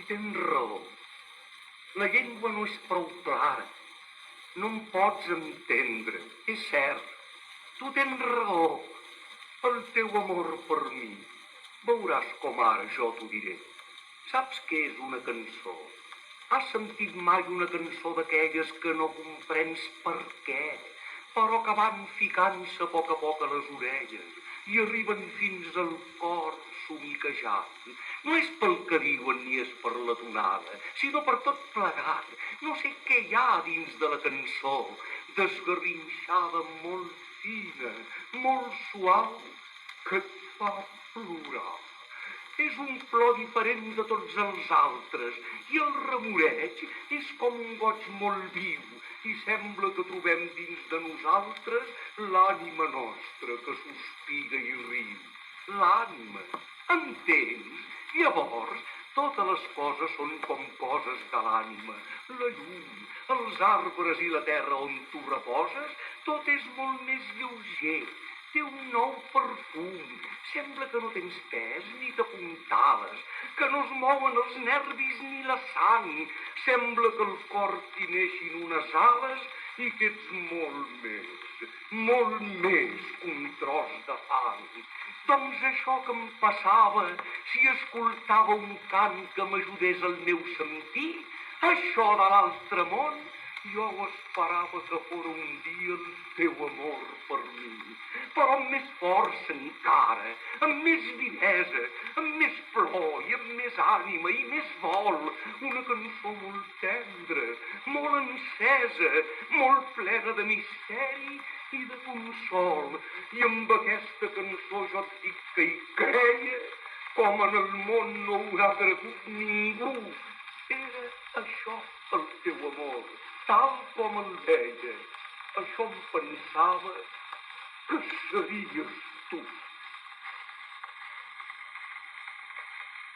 tens raó. La llengua no és prou clara. No em pots entendre, és cert. Tu tens raó. El teu amor per mi. Veuràs com ara jo t'ho diré. Saps què és una cançó? Has sentit mai una cançó d'aquelles que no comprens per què, però que van ficant-se a poc a les orelles i arriben fins al cor somiquejant? No és pel que diuen ni és per la tonada, sinó per tot plegat. No sé què hi ha dins de la cançó, desgarrinxada, molt fina, molt suau, que et fa plorar. És un plor diferent de tots els altres i el remoreig és com un goig molt viu i sembla que trobem dins de nosaltres l'ànima nostra que sospira i riu. L'ànima, entens? Llavors, totes les coses són com coses de l'ànima. La llum, els arbres i la terra on tu reposes, tot és molt més lleuger. Té un nou perfum. Sembla que no tens pes ni t'apuntales, que no es mouen els nervis ni la sang. Sembla que el cor t'hi neixin unes ales i que ets molt més que un tros de fang. Doncs això que em passava si escoltava un cant que m'ajudés al meu sentir, això de l'altre món, jo esperava que fora un dia el teu amor per mi, però amb més força encara, amb més vivesa, amb més plor i amb més ànima i més vol. Una cançó molt tendra, molt encesa, molt plena de misteri i de consol. I amb aquesta cançó jo et dic que hi creia com en el món no haurà cregut ningú. Era això el teu amor, tal com el veia. Això em pensava que series tu.